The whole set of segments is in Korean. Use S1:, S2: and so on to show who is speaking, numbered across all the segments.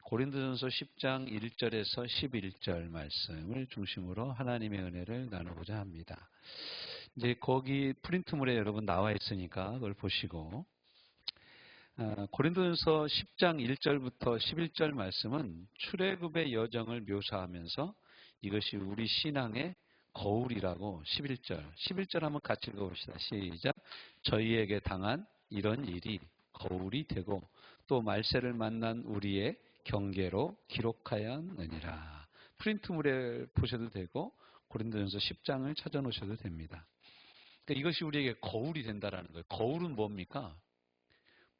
S1: 고린도전서 10장 1절에서 11절 말씀을 중심으로 하나님의 은혜를 나누고자 합니다. 이제 거기 프린트물에 여러분 나와 있으니까 그걸 보시고, 고린도전서 10장 1절부터 11절 말씀은 출애굽의 여정을 묘사하면서 이것이 우리 신앙의 거울이라고 11절 한번 같이 읽어봅시다. 시작. 저희에게 당한 이런 일이 거울이 되고 또 말세를 만난 우리의 경계로 기록하였느니라. 프린트물에 보셔도 되고 고린도전서 10장을 찾아놓으셔도 됩니다. 그러니까 이것이 우리에게 거울이 된다라는 거예요. 거울은 뭡니까?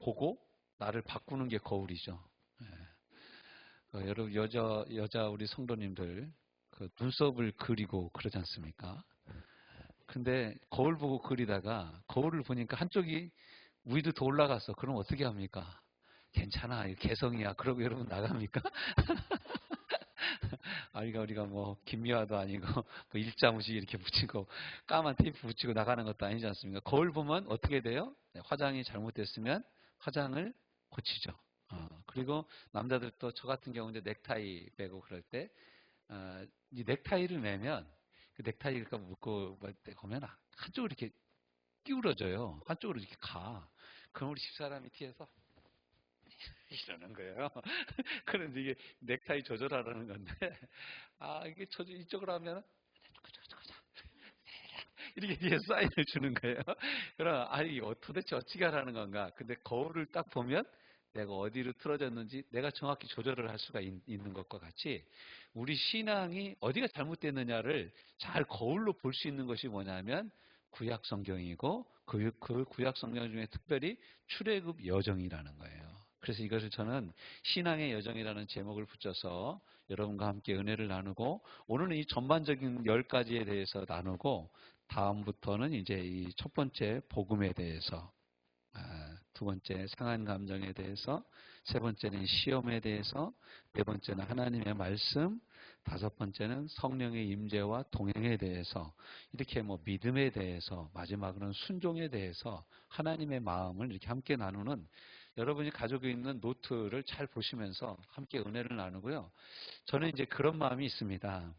S1: 보고 나를 바꾸는 게 거울이죠. 여러분 여자 우리 성도님들 그 눈썹을 그리고 그러지 않습니까? 근데 거울 보고 그리다가 거울을 보니까 한쪽이 위로 더 올라갔어. 그럼 어떻게 합니까? 괜찮아, 개성이야. 그러고 여러분 나갑니까? 우리가 뭐 김미화도 아니고 뭐 일자무식 이렇게 붙이고 까만 테이프 붙이고 나가는 것도 아니지 않습니까? 거울 보면 어떻게 돼요? 화장이 잘못됐으면 화장을 고치죠. 그리고 남자들도 저 같은 경우는 넥타이 매고 그럴 때 이 넥타이를 매면 그 넥타이가 묶고 보면 한쪽으로 이렇게 기울어져요. 한쪽으로 이렇게 가. 그럼 우리 집사람이 뒤에서 이러는 거예요. 그런데 이게 넥타이 조절하라는 건데, 이게 이쪽으로 하면, 이렇게 뒤에 사인을 주는 거예요. 그럼, 도대체 어떻게 하라는 건가? 근데 거울을 딱 보면 내가 어디로 틀어졌는지 내가 정확히 조절을 할 수가 있는 것과 같이 우리 신앙이 어디가 잘못됐느냐를 잘 거울로 볼 수 있는 것이 뭐냐면 구약 성경이고 그 구약 성경 중에 특별히 출애굽 여정이라는 거예요. 그래서 이것을 저는 신앙의 여정이라는 제목을 붙여서 여러분과 함께 은혜를 나누고 오늘은 이 전반적인 10가지에 대해서 나누고 다음부터는 이제 이 첫 번째 복음에 대해서, 두 번째 상한 감정에 대해서, 세 번째는 시험에 대해서, 네 번째는 하나님의 말씀, 다섯 번째는 성령의 임재와 동행에 대해서, 이렇게 뭐 믿음에 대해서, 마지막으로는 순종에 대해서 하나님의 마음을 이렇게 함께 나누는, 여러분이 가지고 있는 노트를 잘 보시면서 함께 은혜를 나누고요. 저는 이제 그런 마음이 있습니다.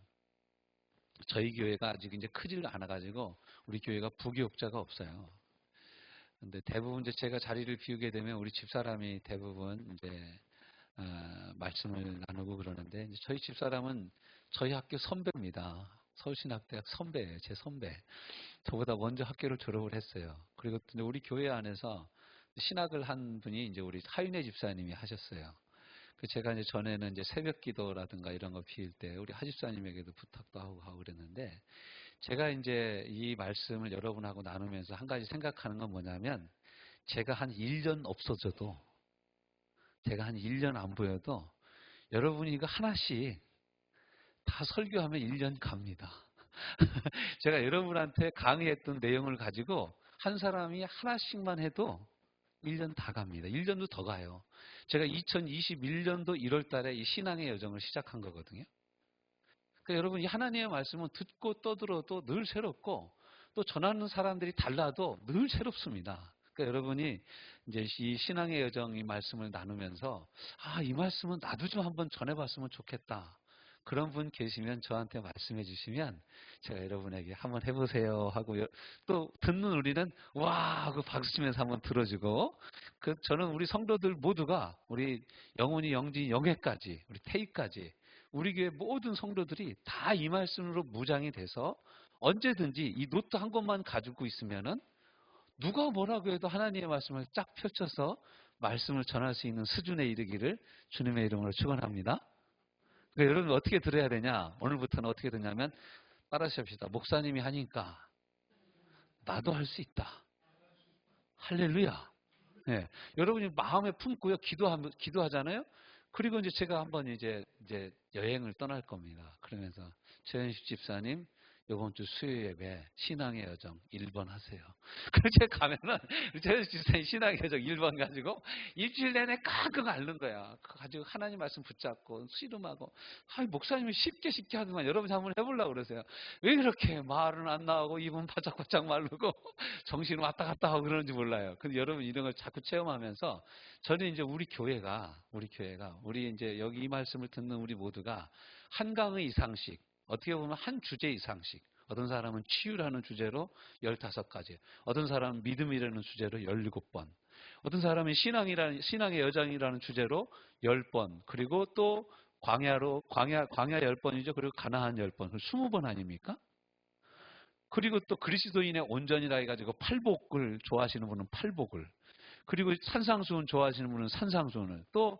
S1: 저희 교회가 아직 이제 크지를 않아가지고 우리 교회가 부교육자가 없어요. 근데 대부분 이제 제가 자리를 비우게 되면 우리 집사람이 대부분 이제 말씀을 나누고 그러는데, 이제 저희 집사람은 저희 학교 선배입니다. 서울신학대학 선배예요. 제 선배. 저보다 먼저 학교를 졸업을 했어요. 그리고 우리 교회 안에서 신학을 한 분이 이제 우리 하윤혜 집사님이 하셨어요. 제가 이제 전에는 이제 새벽 기도라든가 이런 거 비울 때 우리 하집사님에게도 부탁도 하고 그랬는데, 제가 이제 이 말씀을 여러분하고 나누면서 한 가지 생각하는 건 뭐냐면, 제가 한 1년 없어져도, 제가 한 1년 안 보여도 여러분이 이거 하나씩 다 설교하면 1년 갑니다. 제가 여러분한테 강의했던 내용을 가지고 한 사람이 하나씩만 해도 1년 다 갑니다. 1년도 더 가요. 제가 2021년도 1월 달에 이 신앙의 여정을 시작한 거거든요. 그러니까 여러분, 이 하나님의 말씀은 듣고 떠들어도 늘 새롭고 또 전하는 사람들이 달라도 늘 새롭습니다. 그러니까 여러분이 이제 이 신앙의 여정 이 말씀을 나누면서 이 말씀은 나도 좀 한번 전해봤으면 좋겠다. 그런 분 계시면 저한테 말씀해 주시면 제가 여러분에게 한번 해보세요 하고, 또 듣는 우리는 와 하고 박수 치면서 한번 들어주고, 저는 우리 성도들 모두가 우리 영훈이, 영진이, 영애까지 우리 태희까지 우리 교회 모든 성도들이 다 이 말씀으로 무장이 돼서 언제든지 이 노트 한 권만 가지고 있으면은 누가 뭐라고 해도 하나님의 말씀을 쫙 펼쳐서 말씀을 전할 수 있는 수준에 이르기를 주님의 이름으로 축원합니다. 그러니까 여러분 어떻게 들어야 되냐? 오늘부터는 어떻게 되냐면 따라하십시다. 목사님이 하니까 나도 할 수 있다. 할렐루야. 네. 여러분이 마음에 품고요. 기도하잖아요. 그리고 이제 제가 한번 이제 여행을 떠날 겁니다. 그러면서 최현식 집사님 이번 주 수요 예배 신앙의 여정 1번 하세요. 그래서 가면은 제 집사님 신앙의 여정 1번 가지고 일주일 내내 깡깡 앓는 거야. 가지고 하나님 말씀 붙잡고 씨름하고. 목사님이 쉽게 하더만 여러분이 한번 해보려고 그러세요. 왜 그렇게 말은 안 나오고 입은 바짝바짝 마르고 정신은 왔다 갔다 하고 그러는지 몰라요. 근데 여러분 이런 걸 자꾸 체험하면서 저는 이제 우리 교회가 우리 이제 여기 이 말씀을 듣는 우리 모두가 한 강의 이상씩 어떻게 보면 한 주제 이상씩 어떤 사람은 치유라는 주제로 15가지, 어떤 사람은 믿음이라는 주제로 17번, 어떤 사람은 신앙의 여정이라는 주제로 10번, 그리고 또 광야 10번이죠. 그리고 가나안 10번, 20번 아닙니까? 그리고 또 그리스도인의 온전이라 해가지고 팔복을 좋아하시는 분은 팔복을, 그리고 산상수훈 좋아하시는 분은 산상수훈을, 또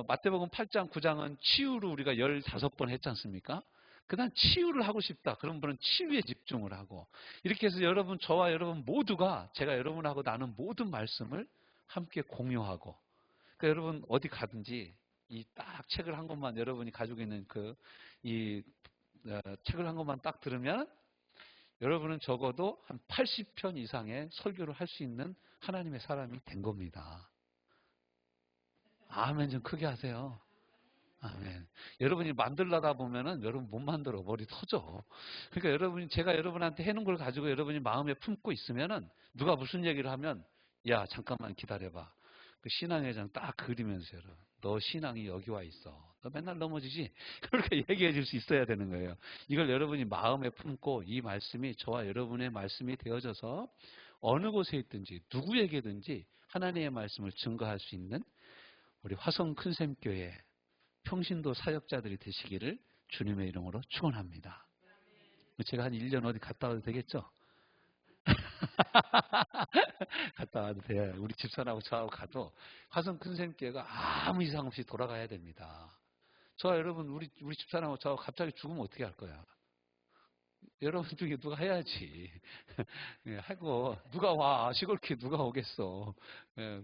S1: 마태복음 8장 9장은 치유를 우리가 15번 했지 않습니까? 그다음 치유를 하고 싶다. 그런 분은 치유에 집중을 하고, 이렇게 해서 여러분, 저와 여러분 모두가 제가 여러분하고 나눈 모든 말씀을 함께 공유하고, 그러니까 여러분 어디 가든지 이 딱 책을 한 권만 여러분이 가지고 있는 이 책을 한 권만 딱 들으면 여러분은 적어도 한 80편 이상의 설교를 할 수 있는 하나님의 사람이 된 겁니다. 아멘 좀 크게 하세요. 아멘. 여러분이 만들려다 보면은 여러분 못 만들어. 머리 터져. 그러니까 제가 여러분한테 해놓은 걸 가지고 여러분이 마음에 품고 있으면은 누가 무슨 얘기를 하면, 야, 잠깐만 기다려봐. 그 신앙의 장 딱 그리면서, 너 신앙이 여기 와 있어. 너 맨날 넘어지지? 그렇게 얘기해 줄 수 있어야 되는 거예요. 이걸 여러분이 마음에 품고 이 말씀이 저와 여러분의 말씀이 되어져서 어느 곳에 있든지 누구에게든지 하나님의 말씀을 증거할 수 있는 우리 화성 큰샘교회 평신도 사역자들이 되시기를 주님의 이름으로 축원합니다. 제가 한 1년 어디 갔다 와도 되겠죠? 갔다 와도 돼요. 우리 집사람하고 저하고 가도 화성 큰샘교회가 아무 이상 없이 돌아가야 됩니다. 저와 여러분, 우리 집사람하고 저하고 갑자기 죽으면 어떻게 할 거야? 여러분 중에 누가 해야지. 하고 누가 와? 시골교회 누가 오겠어?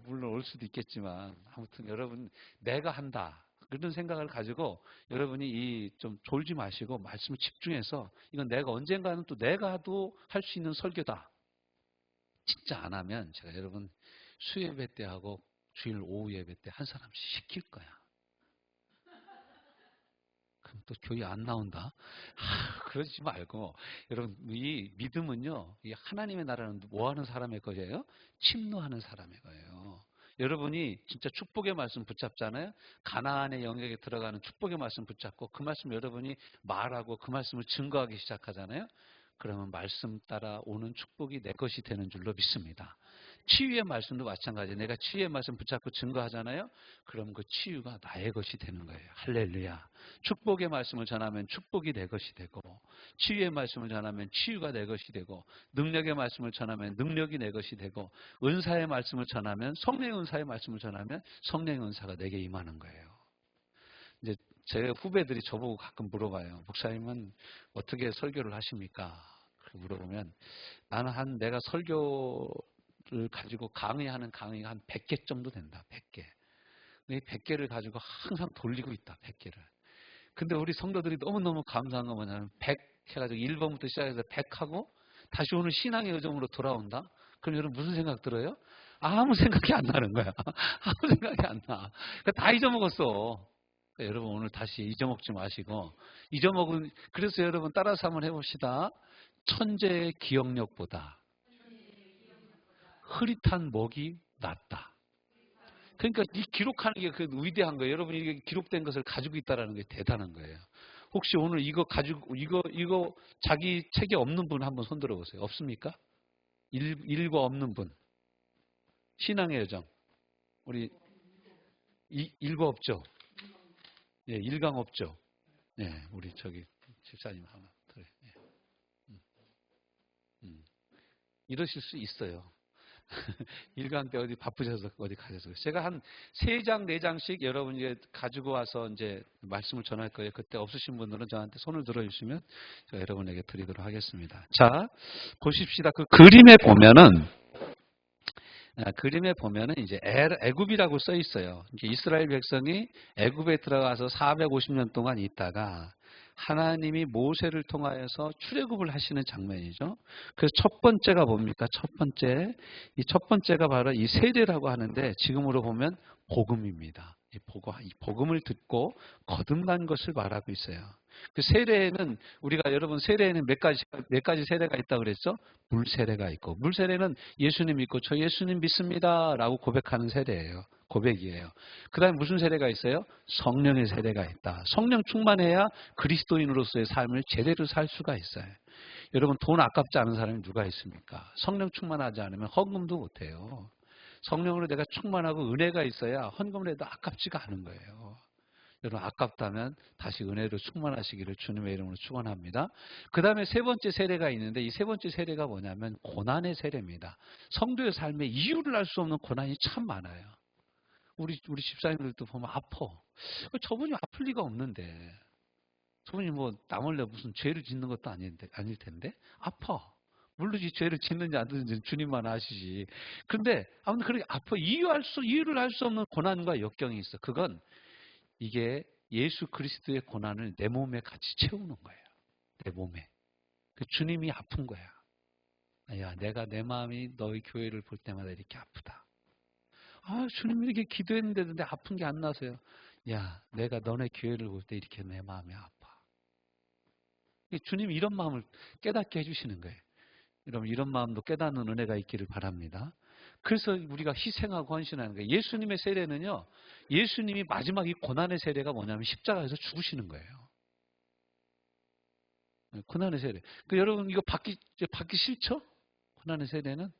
S1: 물론 올 수도 있겠지만 아무튼 여러분, 내가 한다. 그런 생각을 가지고 여러분이 좀 졸지 마시고 말씀을 집중해서, 이건 내가 언젠가는 또 내가도 할 수 있는 설교다. 진짜 안 하면 제가 여러분 수예배 때 하고 주일 오후 예배 때 한 사람씩 시킬 거야. 그럼 또 교회 안 나온다? 그러지 말고, 여러분, 이 믿음은요, 이 하나님의 나라는 뭐 하는 사람의 거예요? 침노하는 사람의 거예요. 여러분이 진짜 축복의 말씀 붙잡잖아요. 가나안의 영역에 들어가는 축복의 말씀 붙잡고 그 말씀 여러분이 말하고 그 말씀을 증거하기 시작하잖아요. 그러면 말씀 따라 오는 축복이 내 것이 되는 줄로 믿습니다. 치유의 말씀도 마찬가지예요. 내가 치유의 말씀 붙잡고 증거하잖아요. 그럼 그 치유가 나의 것이 되는 거예요. 할렐루야. 축복의 말씀을 전하면 축복이 내 것이 되고, 치유의 말씀을 전하면 치유가 내 것이 되고, 능력의 말씀을 전하면 능력이 내 것이 되고, 은사의 말씀을 전하면, 성령의 은사의 말씀을 전하면 성령의 은사가 내게 임하는 거예요. 이제 제 후배들이 저보고 가끔 물어봐요. 목사님은 어떻게 설교를 하십니까? 물어보면, 나는 내가 설교를 가지고 강의하는 강의가 한 100개 정도 된다. 100개. 이 100개를 가지고 항상 돌리고 있다. 100개를. 근데 우리 성도들이 너무너무 감사한 건 뭐냐면 100 해가지고 1번부터 시작해서 100하고 다시 오늘 신앙의 여정으로 돌아온다? 그럼 여러분 무슨 생각 들어요? 아무 생각이 안 나는 거야. 아무 생각이 안 나. 그러니까 다 잊어먹었어. 그러니까 여러분 오늘 다시 잊어먹지 마시고, 그래서 여러분 따라서 한번 해봅시다. 천재의 기억력보다 흐릿한 목이 낫다. 그러니까 이 기록하는 게 그 위대한 거예요. 여러분이 이게 기록된 것을 가지고 있다는 게 대단한 거예요. 혹시 오늘 이거 가지고 이거 자기 책에 없는 분 한번 손 들어보세요. 없습니까? 일과 없는 분. 신앙의 여정. 우리 일과 없죠. 예, 일강 없죠. 예, 우리 저기 집사님 하나 들어요. 예. 이러실 수 있어요. 일강 때 어디 바쁘셔서 어디 가셔서. 제가 한 3장, 4장씩 여러분 이제 가지고 와서 이제 말씀을 전할 거예요. 그때 없으신 분들은 저한테 손을 들어주시면 제가 여러분에게 드리도록 하겠습니다. 자, 보십시다. 그 그림에 보면은 이제 애굽이라고 써 있어요. 이제 이스라엘 백성이 애굽에 들어가서 450년 동안 있다가 하나님이 모세를 통하여서 출애굽을 하시는 장면이죠. 그래서 첫 번째가 뭡니까? 첫 번째. 이 첫 번째가 바로 이 세례라고 하는데 지금으로 보면 복음입니다. 이 복음을 듣고 거듭난 것을 말하고 있어요. 그 세례는 우리가 여러분 세례에는 몇 가지 세례가 있다고 그랬죠? 물 세례가 있고 물 세례는 예수님 믿고 저 예수님 믿습니다라고 고백하는 세례예요. 고백이에요. 그다음에 무슨 세례가 있어요? 성령의 세례가 있다. 성령 충만해야 그리스도인으로서의 삶을 제대로 살 수가 있어요. 여러분 돈 아깝지 않은 사람이 누가 있습니까? 성령 충만하지 않으면 헌금도 못해요. 성령으로 내가 충만하고 은혜가 있어야 헌금을 해도 아깝지가 않은 거예요. 여러분 아깝다면 다시 은혜로 충만하시기를 주님의 이름으로 축원합니다. 그 다음에 세 번째 세례가 있는데 이 세 번째 세례가 뭐냐면 고난의 세례입니다. 성도의 삶에 이유를 알 수 없는 고난이 참 많아요. 우리 집사님들도 보면 아파. 저분이 아플 리가 없는데 저분이 뭐 남을래 무슨 죄를 짓는 것도 아닐 텐데 아파. 물론 이 죄를 짓는지 안 짓는지 주님만 아시지. 그런데 아무튼 그렇게 아파. 이유를 알 수 없는 고난과 역경이 있어. 그건 이게 예수 그리스도의 고난을 내 몸에 같이 채우는 거예요. 내 몸에. 그 주님이 아픈 거야. 야, 내가 내 마음이 너희 교회를 볼 때마다 이렇게 아프다. 아, 주님 이렇게 기도했는데도 내 아픈 게 안 나서요. 야, 내가 너네 교회를 볼 때 이렇게 내 마음이 아파. 주님이 이런 마음을 깨닫게 해주시는 거예요. 여러분 이런 마음도 깨닫는 은혜가 있기를 바랍니다. 그래서 우리가 희생하고 헌신하는 거예요. 예수님의 세례는요. 예수님이 마지막 이 고난의 세례가 뭐냐면 십자가에서 죽으시는 거예요. 고난의 세례. 여러분 이거 받기 싫죠? 고난의 세례는.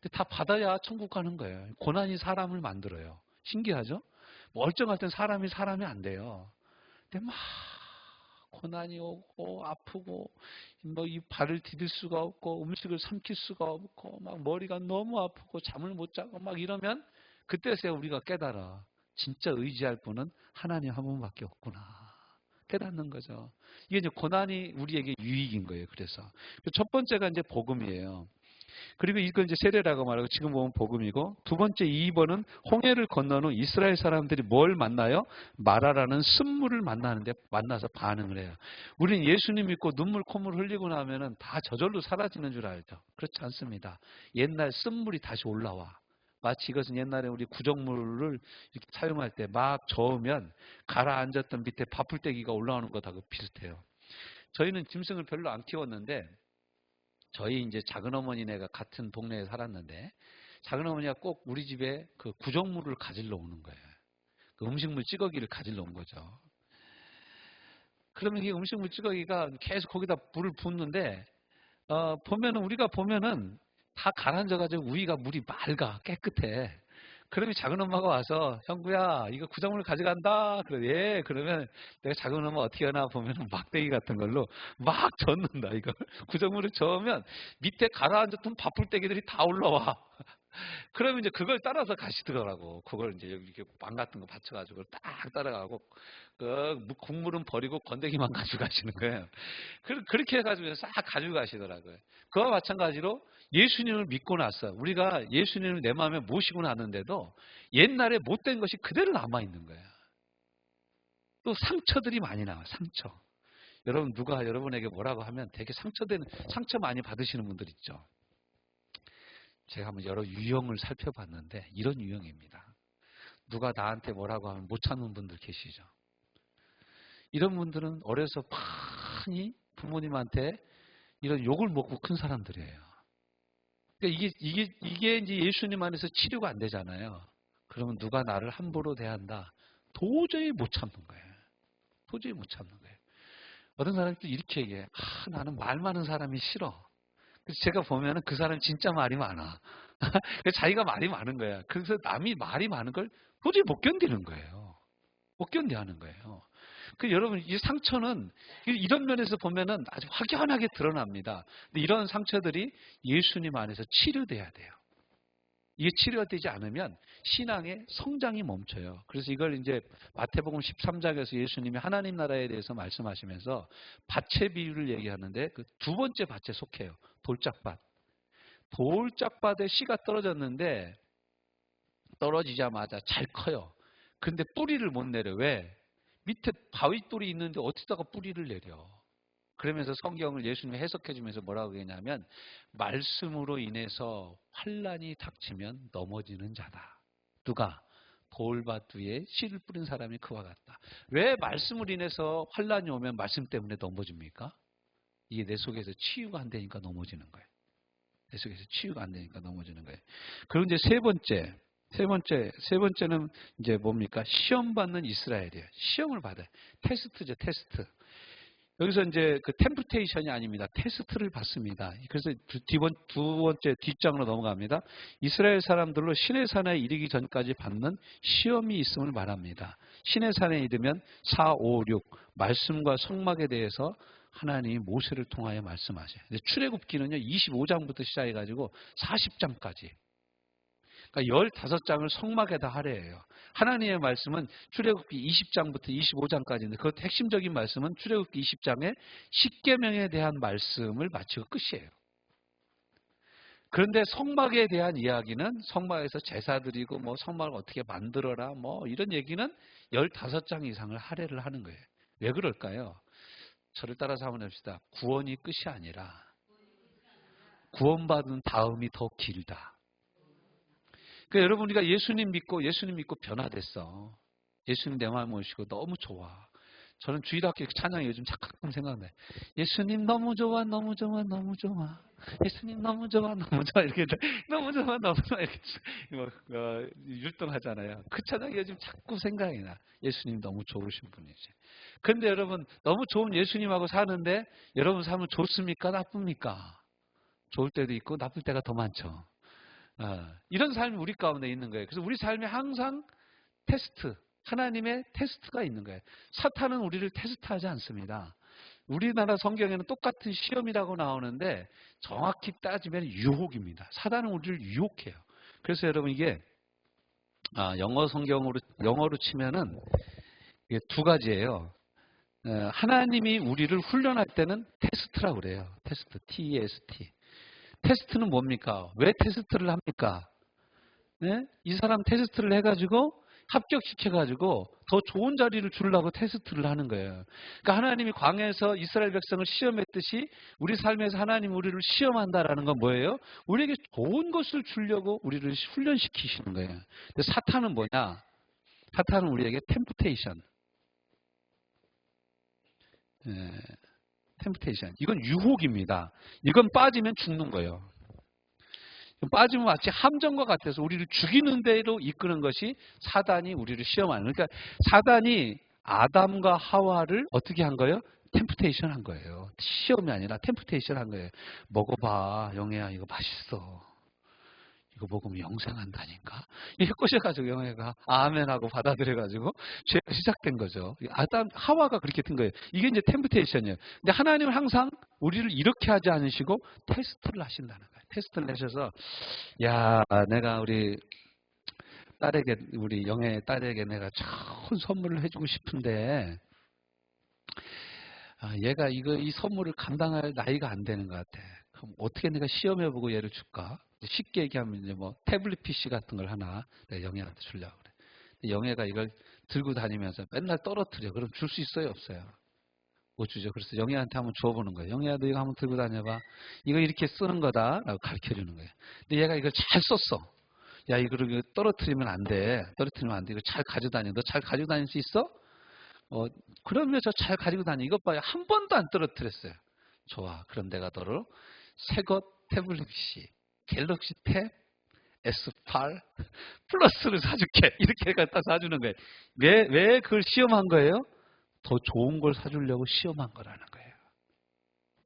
S1: 근데 다 받아야 천국 가는 거예요. 고난이 사람을 만들어요. 신기하죠? 멀쩡할 땐 사람이 안 돼요. 근데 막 고난이 오고 아프고 뭐 이 발을 디딜 수가 없고 음식을 삼킬 수가 없고 막 머리가 너무 아프고 잠을 못 자고 막 이러면 그때서야 우리가 깨달아. 진짜 의지할 분은 하나님 한 분밖에 없구나. 깨닫는 거죠. 이게 이제 고난이 우리에게 유익인 거예요. 그래서 첫 번째가 이제 복음이에요. 그리고 이걸 이제 세례라고 말하고 지금 보면 복음이고 두 번째 2번은 홍해를 건넌 후 이스라엘 사람들이 뭘 만나요? 마라라는 쓴물을 만나서 반응을 해요. 우리는 예수님 믿고 눈물 콧물 흘리고 나면은 다 저절로 사라지는 줄 알죠. 그렇지 않습니다. 옛날 쓴물이 다시 올라와. 마치 이것은 옛날에 우리 구정물을 이렇게 사용할 때 막 저으면 가라앉았던 밑에 밥풀떼기가 올라오는 것하고 비슷해요. 저희는 짐승을 별로 안 키웠는데 저희 이제 작은어머니네가 같은 동네에 살았는데 작은어머니가 꼭 우리 집에 그 구정물을 가지러 오는 거예요. 그 음식물 찌꺼기를 가지러 온 거죠. 그러면 이 음식물 찌꺼기가 계속 거기다 불을 붓는데 우리가 보면은 다 가라앉아가지고 위가 물이 맑아 깨끗해. 그러면 작은엄마가 와서 형구야 이거 구정물 가져간다. 그래 예. 그러면 내가 작은엄마 어떻게 하나 보면 막대기 같은 걸로 막 젓는다. 이걸 구정물을 저으면 밑에 가라앉았던 밥풀떼기들이 다 올라와. 그러면 이제 그걸 따라서 가시더라고. 그걸 이제 여기 이렇게 빵 같은 거 받쳐가지고 딱 따라가고 그 국물은 버리고 건더기만 가지고 가시는 거예요. 그렇게 해가지고 싹 가지고 가시더라고요. 그와 마찬가지로 예수님을 믿고 나서 우리가 예수님을 내 마음에 모시고 났는데도 옛날에 못된 것이 그대로 남아있는 거예요. 또 상처들이 많이 나와요. 상처. 여러분 누가 여러분에게 뭐라고 하면 되게 상처 많이 받으시는 분들 있죠. 제가 한번 여러 유형을 살펴봤는데 이런 유형입니다. 누가 나한테 뭐라고 하면 못 참는 분들 계시죠. 이런 분들은 어려서 많이 부모님한테 이런 욕을 먹고 큰 사람들이에요. 그러니까 이게 이제 예수님 안에서 치료가 안 되잖아요. 그러면 누가 나를 함부로 대한다. 도저히 못 참는 거예요. 도저히 못 참는 거예요. 어떤 사람들도 이렇게 얘기해요. 나는 말 많은 사람이 싫어. 그래서 제가 보면은 그 사람 진짜 말이 많아. 자기가 말이 많은 거야. 그래서 남이 말이 많은 걸 도저히 못 견디는 거예요. 못 견뎌하는 거예요. 여러분 이 상처는 이런 면에서 보면은 아주 확연하게 드러납니다. 근데 이런 상처들이 예수님 안에서 치료돼야 돼요. 이게 치료가 되지 않으면 신앙의 성장이 멈춰요. 그래서 이걸 이제 마태복음 13장에서 예수님이 하나님 나라에 대해서 말씀하시면서 밭의 비유를 얘기하는데 그 두 번째 밭에 속해요. 돌짝밭. 돌짝밭에 씨가 떨어졌는데 떨어지자마자 잘 커요. 근데 뿌리를 못 내려. 왜? 밑에 바위돌이 있는데 어디다가 뿌리를 내려. 그러면서 성경을 예수님이 해석해 주면서 뭐라고 했냐면 말씀으로 인해서 환난이 닥치면 넘어지는 자다. 누가? 돌밭 위에 씨를 뿌린 사람이 그와 같다. 왜 말씀을 인해서 환난이 오면 말씀 때문에 넘어집니까? 이게 내 속에서 치유가 안 되니까 넘어지는 거예요. 내 속에서 치유가 안 되니까 넘어지는 거예요. 그리고 이제 세 번째는 이제 뭡니까? 시험 받는 이스라엘이에요. 시험을 받아요. 테스트죠, 테스트. 여기서 이제 그 템프테이션이 아닙니다. 테스트를 받습니다. 그래서 두 번째 뒷장으로 넘어갑니다. 이스라엘 사람들로 시내산에 이르기 전까지 받는 시험이 있음을 말합니다. 시내산에 이르면 4, 5, 6 말씀과 성막에 대해서 하나님이 모세를 통하여 말씀하셔요. 출애굽기는요 25장부터 시작해가지고 40장까지. 그러니까 15장을 성막에다 하래요. 하나님의 말씀은 출애굽기 20장부터 25장까지인데 그 핵심적인 말씀은 출애굽기 20장에 십계명에 대한 말씀을 마치고 끝이에요. 그런데 성막에 대한 이야기는 성막에서 제사 드리고 뭐 성막을 어떻게 만들어라 뭐 이런 얘기는 15장 이상을 할애를 하는 거예요. 왜 그럴까요? 저를 따라서 한번 해봅시다. 구원이 끝이 아니라 구원받은 다음이 더 길다. 그러니까 여러분 우리가 예수님 믿고 변화됐어. 예수님 내 마음에 오시고 너무 좋아. 저는 주일학교 찬양이 요즘 가끔 생각나요. 예수님 너무 좋아, 너무 좋아, 너무 좋아. 예수님 너무 좋아, 너무 좋아. 이렇게 너무 좋아, 너무 좋아. 이렇게 율동하잖아요. 그 찬양이 요즘 자꾸 생각이 나. 예수님 너무 좋으신 분이지. 그런데 여러분 너무 좋은 예수님하고 사는데 여러분 삶은 좋습니까? 나쁩니까? 좋을 때도 있고 나쁠 때가 더 많죠. 이런 삶이 우리 가운데 있는 거예요. 그래서 우리 삶에 항상 테스트, 하나님의 테스트가 있는 거예요. 사탄은 우리를 테스트하지 않습니다. 우리나라 성경에는 똑같은 시험이라고 나오는데 정확히 따지면 유혹입니다. 사탄은 우리를 유혹해요. 그래서 여러분 이게 영어로 치면은 이게 두 가지예요. 하나님이 우리를 훈련할 때는 테스트라고 그래요. 테스트, T-E-S-T. 테스트는 뭡니까? 왜 테스트를 합니까? 네? 이 사람 테스트를 해가지고 합격시켜가지고 더 좋은 자리를 주려고 테스트를 하는 거예요. 그러니까 하나님이 광야에서 이스라엘 백성을 시험했듯이 우리 삶에서 하나님 우리를 시험한다라는 건 뭐예요? 우리에게 좋은 것을 주려고 우리를 훈련시키시는 거예요. 근데 사탄은 뭐냐? 사탄은 우리에게 템프테이션. 템프테이션. 이건 유혹입니다. 이건 빠지면 죽는 거예요. 빠지면 마치 함정과 같아서 우리를 죽이는 대로 이끄는 것이 사단이 우리를 시험하는. 그러니까 사단이 아담과 하와를 어떻게 한 거예요? 템프테이션 한 거예요. 시험이 아니라 템프테이션 한 거예요. 먹어봐, 영애야, 이거 맛있어. 이거 먹으면 영생한다니까. 이게 꼬셔가지고 영애가 아멘하고 받아들여가지고 죄가 시작된 거죠. 아담, 하와가 그렇게 된 거예요. 이게 이제 템프테이션이에요. 근데 하나님은 항상 우리를 이렇게 하지 않으시고 테스트를 하신다는 거예요. 테스트를 내셔서 야, 내가 우리 딸에게, 우리 영애 딸에게 내가 좋은 선물을 해주고 싶은데 얘가 이 선물을 감당할 나이가 안 되는 것 같아. 그럼 어떻게 내가 시험해보고 얘를 줄까? 쉽게 얘기하면 이제 뭐 태블릿 PC 같은 걸 하나 내가 영애한테 주려고 그래. 근데 영애가 이걸 들고 다니면서 맨날 떨어뜨려. 그럼 줄 수 있어요, 없어요? 못 주죠. 그래서 영애한테 한번 줘보는 거예요. 영애야, 너 이거 한번 들고 다녀봐. 이거 이렇게 쓰는 거다라고 가르쳐 주는 거예요. 근데 얘가 이걸 잘 썼어. 야, 이거 떨어뜨리면 안 돼. 떨어뜨리면 안 돼. 이거 잘 가지고 다녀. 너 잘 가지고 다닐 수 있어? 그러면 저 잘 가지고 다니. 이것 봐요. 한 번도 안 떨어뜨렸어요. 좋아. 그럼 내가 너를 새것 태블릿 PC 갤럭시 탭 S8 플러스를 사줄게. 이렇게 갖다 사주는 거예요. 왜 그걸 시험한 거예요? 더 좋은 걸 사주려고 시험한 거라는 거예요.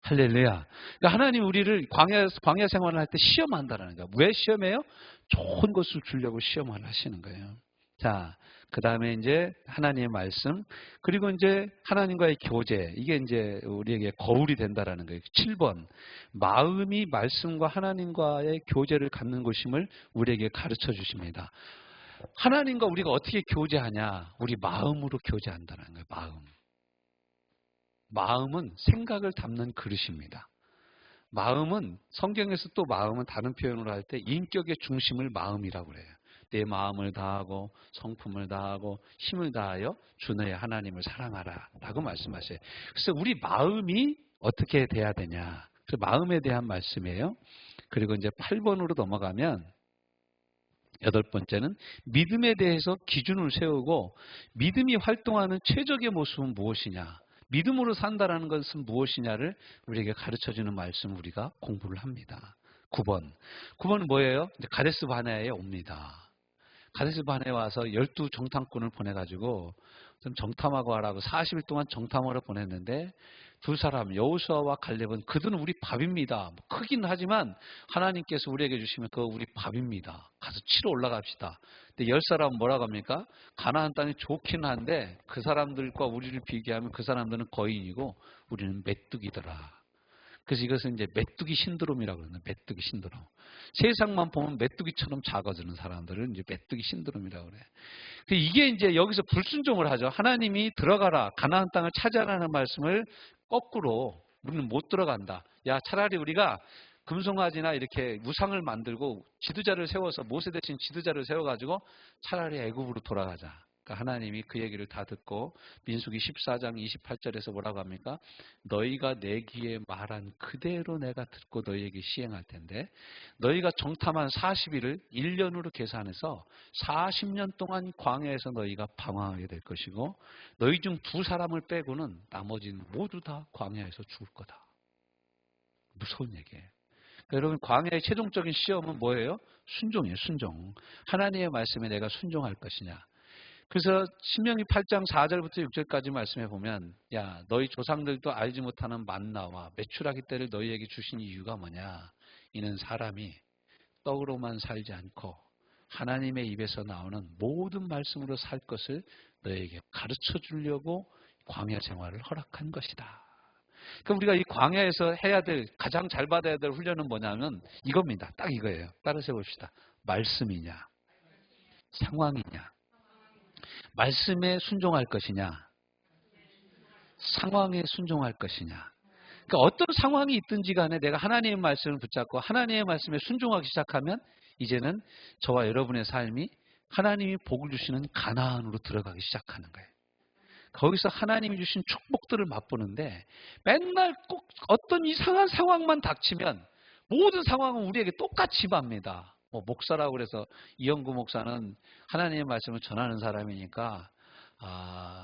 S1: 할렐루야. 그러니까 하나님 우리를 광야 생활을 할 때 시험한다는 거예요. 왜 시험해요? 좋은 것을 주려고 시험을 하시는 거예요. 자, 그 다음에 이제 하나님의 말씀, 그리고 이제 하나님과의 교제, 이게 이제 우리에게 거울이 된다라는 거예요. 7번. 마음이 말씀과 하나님과의 교제를 갖는 것임을 우리에게 가르쳐 주십니다. 하나님과 우리가 어떻게 교제하냐? 우리 마음으로 교제한다는 거예요. 마음은 생각을 담는 그릇입니다. 마음은 성경에서 또 마음은 다른 표현으로 할 때 인격의 중심을 마음이라고 그래요. 내 마음을 다하고 성품을 다하고 힘을 다하여 주 너의 하나님을 사랑하라 라고 말씀하셔요. 그래서 우리 마음이 어떻게 돼야 되냐. 그 마음에 대한 말씀이에요. 그리고 이제 8번으로 넘어가면 8번째는 믿음에 대해서 기준을 세우고 믿음이 활동하는 최적의 모습은 무엇이냐. 믿음으로 산다라는 것은 무엇이냐를 우리에게 가르쳐주는 말씀 우리가 공부를 합니다. 9번은 뭐예요? 이제 가데스 바네아에 옵니다. 가데스 바네아에 와서 12정탐꾼을 보내가지고 좀 정탐하고 하라고 40일 동안 정탐하러 보냈는데 두 사람 여호수아와 갈렙은 그들은 우리 밥입니다. 크긴 하지만 하나님께서 우리에게 주시면 그거 우리 밥입니다. 가서 치러 올라갑시다. 근데 10사람은 뭐라고 합니까? 가나안 땅이 좋긴 한데 그 사람들과 우리를 비교하면 그 사람들은 거인이고 우리는 메뚜기더라. 그래서 이것은 이제 메뚜기 신드롬이라고 그러는 메뚜기 신드롬. 세상만 보면 메뚜기처럼 작아지는 사람들은 이제 메뚜기 신드롬이라고 그래. 이게 이제 여기서 불순종을 하죠. 하나님이 들어가라. 가나안 땅을 차지하라는 말씀을 거꾸로 우리는 못 들어간다. 야, 차라리 우리가 금송아지나 이렇게 우상을 만들고 지도자를 세워서 모세 대신 지도자를 세워가지고 차라리 애굽으로 돌아가자. 그러니까 하나님이 그 얘기를 다 듣고 민수기 14장 28절에서 뭐라고 합니까? 너희가 내 귀에 말한 그대로 내가 듣고 너희에게 시행할 텐데 너희가 정탐한 40일을 1년으로 계산해서 40년 동안 광야에서 너희가 방황하게 될 것이고 너희 중 2사람을 빼고는 나머지는 모두 다 광야에서 죽을 거다. 무서운 얘기예요. 그러니까 여러분 광야의 최종적인 시험은 뭐예요? 순종이에요. 순종. 하나님의 말씀에 내가 순종할 것이냐. 그래서 신명기 8장 4절부터 6절까지 말씀해 보면 야 너희 조상들도 알지 못하는 만나와 메추라기 때를 너희에게 주신 이유가 뭐냐. 이는 사람이 떡으로만 살지 않고 하나님의 입에서 나오는 모든 말씀으로 살 것을 너희에게 가르쳐 주려고 광야 생활을 허락한 것이다. 그럼 우리가 이 광야에서 해야 될 가장 잘 받아야 될 훈련은 뭐냐면 이겁니다. 딱 이거예요. 따라서 해봅시다. 말씀이냐 상황이냐. 말씀에 순종할 것이냐 상황에 순종할 것이냐. 그러니까 어떤 상황이 있든지 간에 내가 하나님의 말씀을 붙잡고 하나님의 말씀에 순종하기 시작하면 이제는 저와 여러분의 삶이 하나님이 복을 주시는 가나안으로 들어가기 시작하는 거예요. 거기서 하나님이 주신 축복들을 맛보는데 맨날 꼭 어떤 이상한 상황만 닥치면 모든 상황은 우리에게 똑같이 임합니다. 목사라고 그래서 이영구 목사는 하나님의 말씀을 전하는 사람이니까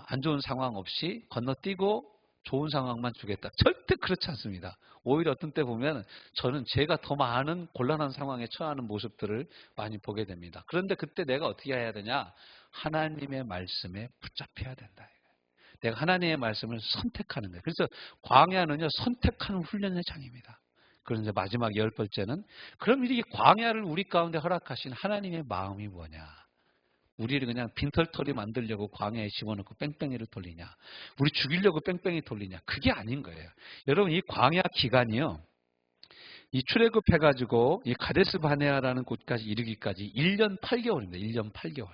S1: 안 좋은 상황 없이 건너뛰고 좋은 상황만 주겠다. 절대 그렇지 않습니다. 오히려 어떤 때 보면 저는 제가 더 많은 곤란한 상황에 처하는 모습들을 많이 보게 됩니다. 그런데 그때 내가 어떻게 해야 되냐? 하나님의 말씀에 붙잡혀야 된다. 내가 하나님의 말씀을 선택하는 거예요. 그래서 광야는요 선택하는 훈련의 장입니다. 그런데 마지막 10번째는 그럼 이렇게 광야를 우리 가운데 허락하신 하나님의 마음이 뭐냐. 우리를 그냥 빈털터리 만들려고 광야에 집어넣고 뺑뺑이를 돌리냐. 우리 죽이려고 뺑뺑이 돌리냐. 그게 아닌 거예요. 여러분 이 광야 기간이요. 이 출애굽해가지고 이 가데스 바네아라는 곳까지 이르기까지 1년 8개월입니다. 1년 8개월.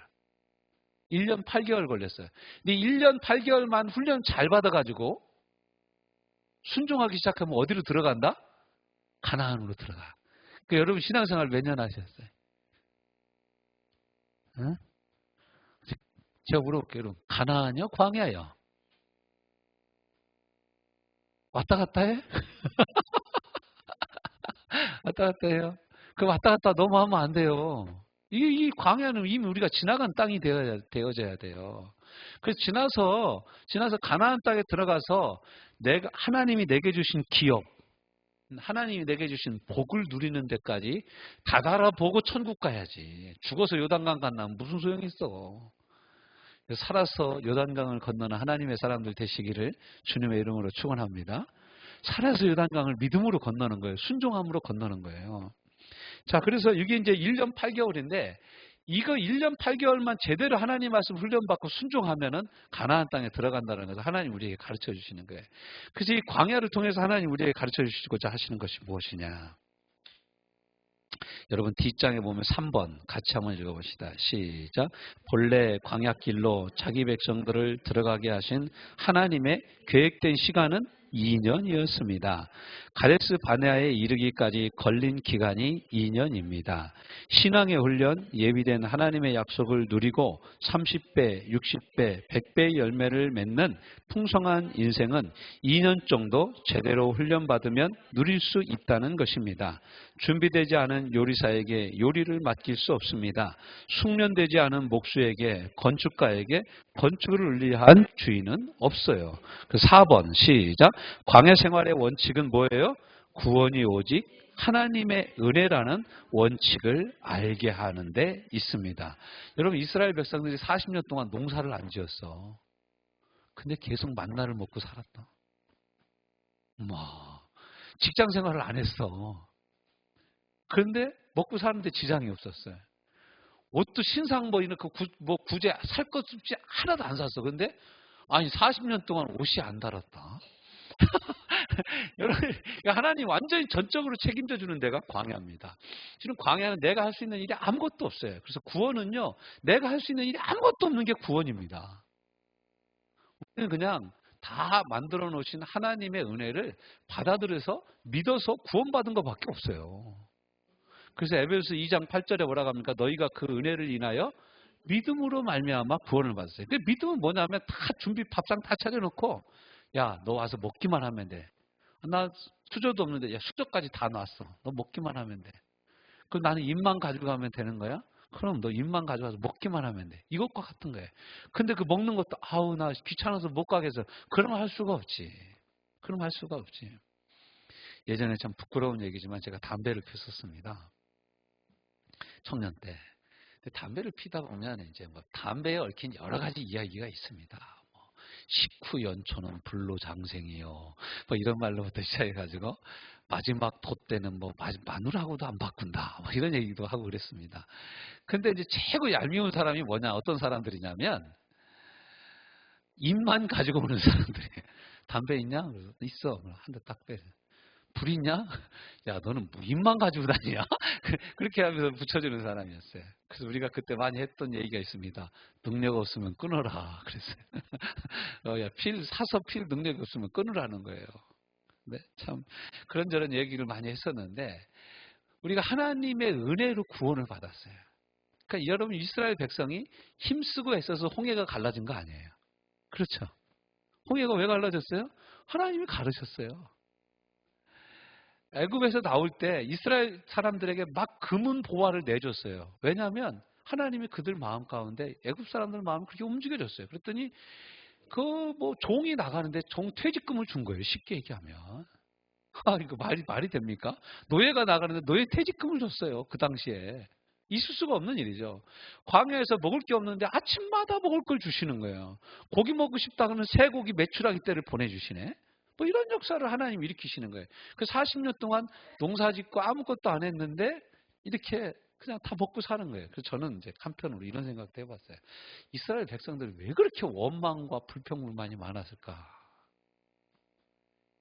S1: 1년 8개월 걸렸어요. 근데 1년 8개월만 훈련 잘 받아가지고 순종하기 시작하면 어디로 들어간다? 가나안으로 들어가. 그러니까 여러분 신앙생활 몇 년 하셨어요? 응? 제가 물어볼게요. 여러분 가나안이요? 광야요? 왔다 갔다 해? 왔다 갔다 해요? 그 왔다 갔다 너무 하면 안 돼요. 이 광야는 이미 우리가 지나간 땅이 되어져야 돼요. 그래서 지나서 가나안 땅에 들어가서 하나님이 내게 주신 기업, 하나님이 내게 주신 복을 누리는 데까지 다 달아보고 천국 가야지. 죽어서 요단강 건너면 무슨 소용이 있어. 살아서 요단강을 건너는 하나님의 사람들 되시기를 주님의 이름으로 축원합니다. 살아서 요단강을 믿음으로 건너는 거예요. 순종함으로 건너는 거예요. 자, 그래서 이게 이제 1년 8개월인데 이거 1년 8개월만 제대로 하나님 말씀 훈련받고 순종하면은 가나안 땅에 들어간다는 것을 하나님 우리에게 가르쳐 주시는 거예요. 그래서 이 광야를 통해서 하나님 우리에게 가르쳐 주시고자 하시는 것이 무엇이냐. 여러분 뒷장에 보면 3번 같이 한번 읽어봅시다. 시작. 본래 광야길로 자기 백성들을 들어가게 하신 하나님의 계획된 시간은 2년이었습니다. 가데스 바네아에 이르기까지 걸린 기간이 2년입니다. 신앙의 훈련, 예비된 하나님의 약속을 누리고 30배, 60배, 100배의 열매를 맺는 풍성한 인생은 2년 정도 제대로 훈련받으면 누릴 수 있다는 것입니다. 준비되지 않은 요리사에게 요리를 맡길 수 없습니다. 숙련되지 않은 목수에게, 건축가에게 건축을 의뢰한 주인은 없어요. 4번 시작. 광야 생활의 원칙은 뭐예요? 구원이 오직 하나님의 은혜라는 원칙을 알게 하는 데 있습니다. 여러분, 이스라엘 백성들이 40년 동안 농사를 안 지었어. 근데 계속 만나를 먹고 살았다. 직장 생활을 안 했어. 그런데 먹고 사는데 지장이 없었어요. 옷도 신상 구제 살 것 없이 하나도 안 샀어. 근데 40년 동안 옷이 안 달았다. 여러분, 하나님 완전히 전적으로 책임져 주는 데가 광야입니다. 지금 광야는 내가 할 수 있는 일이 아무것도 없어요. 그래서 구원은요, 내가 할 수 있는 일이 아무것도 없는 게 구원입니다. 우리는 그냥 다 만들어 놓으신 하나님의 은혜를 받아들여서 믿어서 구원받은 것밖에 없어요. 그래서 에베소서 2장 8절에 뭐라고 합니까? 너희가 그 은혜를 인하여 믿음으로 말미암아 구원을 받았어요. 그 믿음은 뭐냐면 다 준비 밥상 다 차려놓고, 야, 너 와서 먹기만 하면 돼. 나 수저도 없는데, 야, 수저까지 다 놨어. 너 먹기만 하면 돼. 그럼 나는 입만 가져가면 되는 거야? 그럼 너 입만 가져가서 먹기만 하면 돼. 이것과 같은 거예요. 근데 그 먹는 것도 나 귀찮아서 못 가겠어. 그럼 할 수가 없지. 그럼 할 수가 없지. 예전에 참 부끄러운 얘기지만 제가 담배를 폈었습니다. 청년 때. 근데 담배를 피다 보면 이제 담배에 얽힌 여러 가지 이야기가 있습니다. 식후 연초는 불로장생이요. 이런 말로부터 시작해가지고 마지막 돛대는 마누라하고도 안 바꾼다. 이런 얘기도 하고 그랬습니다. 근데 이제 최고 얄미운 사람이 뭐냐? 어떤 사람들이냐면 입만 가지고 오는 사람들이에요. 담배 있냐? 그래서 있어. 한 대 딱 빼. 불 있냐? 야, 너는 뭐 입만 가지고 다니냐? 그렇게 하면서 붙여주는 사람이었어요. 그래서 우리가 그때 많이 했던 얘기가 있습니다. 능력 없으면 끊어라. 그랬어요. 야, 사서 필 능력이 없으면 끊으라는 거예요. 네, 참 그런저런 얘기를 많이 했었는데 우리가 하나님의 은혜로 구원을 받았어요. 그러니까 여러분, 이스라엘 백성이 힘쓰고 애써서 홍해가 갈라진 거 아니에요. 그렇죠? 홍해가 왜 갈라졌어요? 하나님이 가르쳤어요. 애굽에서 나올 때 이스라엘 사람들에게 막 금은 보화를 내줬어요. 왜냐하면 하나님이 그들 마음 가운데 애굽 사람들 마음을 그렇게 움직여줬어요. 그랬더니 종이 나가는데 종 퇴직금을 준 거예요. 쉽게 얘기하면. 이거 말이 됩니까? 노예가 나가는데 노예 퇴직금을 줬어요. 그 당시에. 있을 수가 없는 일이죠. 광야에서 먹을 게 없는데 아침마다 먹을 걸 주시는 거예요. 고기 먹고 싶다 그러면 쇠고기 메추라기 떼를 보내주시네. 이런 역사를 하나님 일으키시는 거예요. 그 40년 동안 농사 짓고 아무것도 안 했는데 이렇게 그냥 다 먹고 사는 거예요. 그래서 저는 이제 한편으로 이런 생각도 해봤어요. 이스라엘 백성들이 왜 그렇게 원망과 불평불만이 많았을까?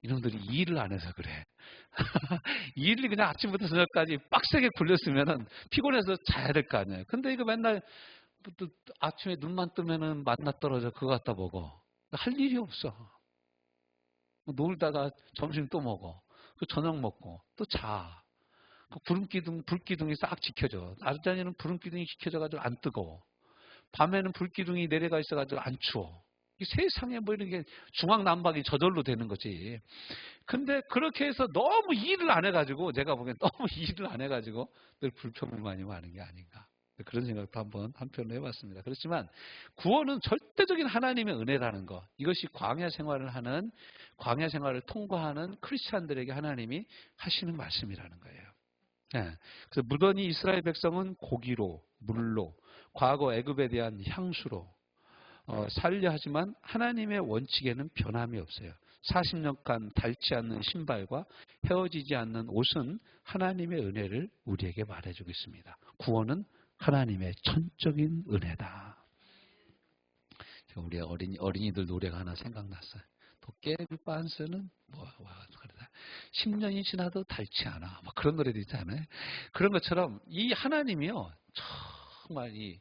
S1: 이놈들이 일을 안 해서 그래. 일을 그냥 아침부터 저녁까지 빡세게 굴렸으면은 피곤해서 자야 될 거 아니에요. 근데 이거 맨날 또 아침에 눈만 뜨면은 만나 떨어져 그거 갖다 먹어. 할 일이 없어. 놀다가 점심 또 먹어. 그 저녁 먹고 또 자. 그 불기둥이 싹 지켜져. 낮에는 불기둥이 지켜져가지고 안 뜨거워. 밤에는 불기둥이 내려가 있어가지고 안 추워. 이 세상에 이런 게 중앙난방이 저절로 되는 거지. 근데 그렇게 해서 너무 일을 안 해가지고 제가 보기엔 너무 일을 안 해가지고 늘 불평불만이 많은 게 아닌가. 그런 생각도 한편으로 해봤습니다. 그렇지만 구원은 절대적인 하나님의 은혜라는 것. 이것이 광야 생활을 통과하는 크리스찬들에게 하나님이 하시는 말씀이라는 거예요. 네. 그래서 무던히 이스라엘 백성은 고기로, 물로, 과거 애굽에 대한 향수로 살려 하지만 하나님의 원칙에는 변함이 없어요. 40년간 닳지 않는 신발과 헤어지지 않는 옷은 하나님의 은혜를 우리에게 말해주고 있습니다. 구원은 하나님의 천적인 은혜다. 우리 어린이들 노래가 하나 생각났어요. 도깨비 빤스는 10년이 지나도 닳지 않아. 그런 노래도 있잖아요. 그런 것처럼 이 하나님이요, 정말 이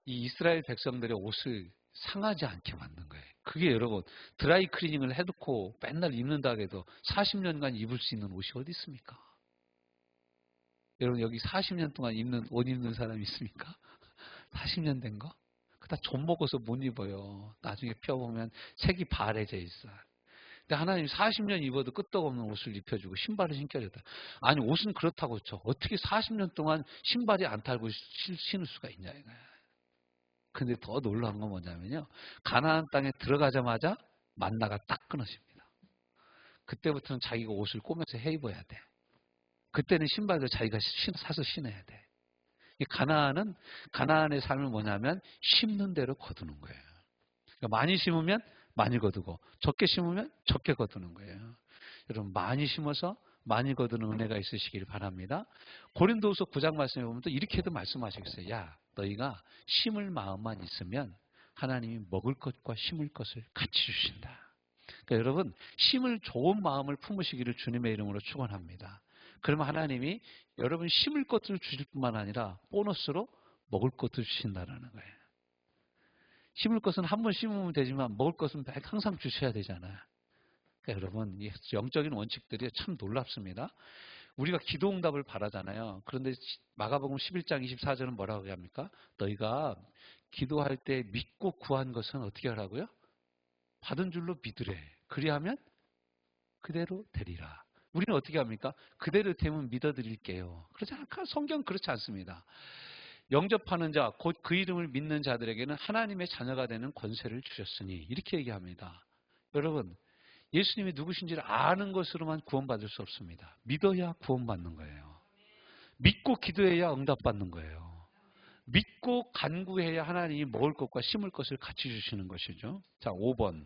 S1: 이스라엘 백성들의 옷을 상하지 않게 만든 거예요. 그게 여러분 드라이 클리닝을 해놓고 맨날 입는다 해도 40년간 입을 수 있는 옷이 어디 있습니까? 여러분 여기 40년 동안 옷 입는 사람 있습니까? 40년 된 거? 그다 좀 먹어서 못 입어요. 나중에 펴보면 색이 바래져 있어. 근데 하나님 40년 입어도 끄떡없는 옷을 입혀주고 신발을 신겨줬다. 아니 옷은 그렇다고 쳐. 어떻게 40년 동안 신발이 안 탈고 신을 수가 있냐 이거야. 근데 더 놀라운 건 뭐냐면요. 가나안 땅에 들어가자마자 만나가 딱 끊어집니다. 그때부터는 자기가 옷을 꼬매서 해 입어야 돼. 그때는 신발도 자기가 사서 신어야 돼. 이 가나안의 삶은 뭐냐면 심는 대로 거두는 거예요. 그러니까 많이 심으면 많이 거두고 적게 심으면 적게 거두는 거예요. 여러분 많이 심어서 많이 거두는 은혜가 있으시길 바랍니다. 고린도후서 9장 말씀에 보면 또 이렇게도 말씀하시겠어요. 야, 너희가 심을 마음만 있으면 하나님이 먹을 것과 심을 것을 같이 주신다. 그러니까 여러분 심을 좋은 마음을 품으시기를 주님의 이름으로 축원합니다. 그러면 하나님이 여러분 심을 것을 주실 뿐만 아니라 보너스로 먹을 것도 주신다는 거예요. 심을 것은 한 번 심으면 되지만 먹을 것은 항상 주셔야 되잖아요. 그러니까 여러분 이 영적인 원칙들이 참 놀랍습니다. 우리가 기도 응답을 바라잖아요. 그런데 마가복음 11장 24절은 뭐라고 합니까? 너희가 기도할 때 믿고 구한 것은 어떻게 하라고요? 받은 줄로 믿으래. 그리하면 그대로 되리라. 우리는 어떻게 합니까? 그대로 되면 믿어드릴게요. 그렇지 않을까? 성경 그렇지 않습니다. 영접하는 자, 곧 그 이름을 믿는 자들에게는 하나님의 자녀가 되는 권세를 주셨으니 이렇게 얘기합니다. 여러분 예수님이 누구신지를 아는 것으로만 구원받을 수 없습니다. 믿어야 구원받는 거예요. 믿고 기도해야 응답받는 거예요. 믿고 간구해야 하나님이 먹을 것과 심을 것을 같이 주시는 것이죠. 자, 5번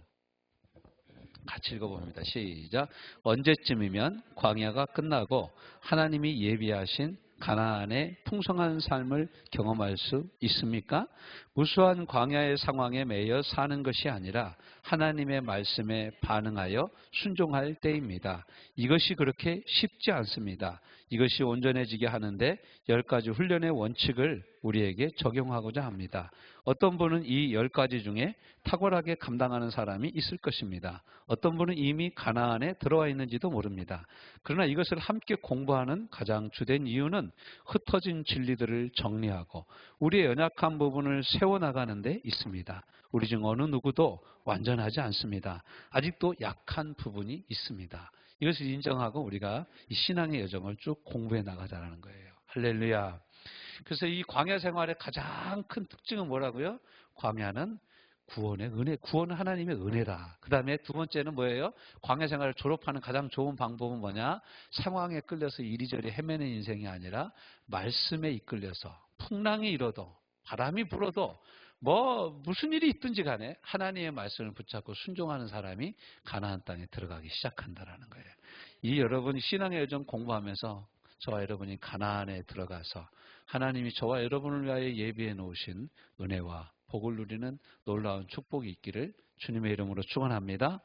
S1: 같이 읽어봅니다. 시작. 언제쯤이면 광야가 끝나고 하나님이 예비하신 가나안의 풍성한 삶을 경험할 수 있습니까? 무수한 광야의 상황에 매여 사는 것이 아니라 하나님의 말씀에 반응하여 순종할 때입니다. 이것이 그렇게 쉽지 않습니다. 이것이 온전해지게 하는데 10가지 훈련의 원칙을 우리에게 적용하고자 합니다. 어떤 분은 이 10가지 중에 탁월하게 감당하는 사람이 있을 것입니다. 어떤 분은 이미 가나안에 들어와 있는지도 모릅니다. 그러나 이것을 함께 공부하는 가장 주된 이유는 흩어진 진리들을 정리하고 우리의 연약한 부분을 세워나가는 데 있습니다. 우리 중 어느 누구도 완전하지 않습니다. 아직도 약한 부분이 있습니다. 이것을 인정하고 우리가 이 신앙의 여정을 쭉 공부해 나가자는 거예요. 할렐루야. 그래서 이 광야 생활의 가장 큰 특징은 뭐라고요? 광야는 구원의 은혜, 구원은 하나님의 은혜다. 그 다음에 두 번째는 뭐예요? 광야 생활을 졸업하는 가장 좋은 방법은 뭐냐? 상황에 끌려서 이리저리 헤매는 인생이 아니라 말씀에 이끌려서 풍랑이 일어도 바람이 불어도 무슨 일이 있든지 간에 하나님의 말씀을 붙잡고 순종하는 사람이 가나안 땅에 들어가기 시작한다라는 거예요. 이 여러분이 신앙의 여정 공부하면서 저와 여러분이 가나안에 들어가서 하나님이 저와 여러분을 위하여 예비해 놓으신 은혜와 복을 누리는 놀라운 축복이 있기를 주님의 이름으로 축원합니다.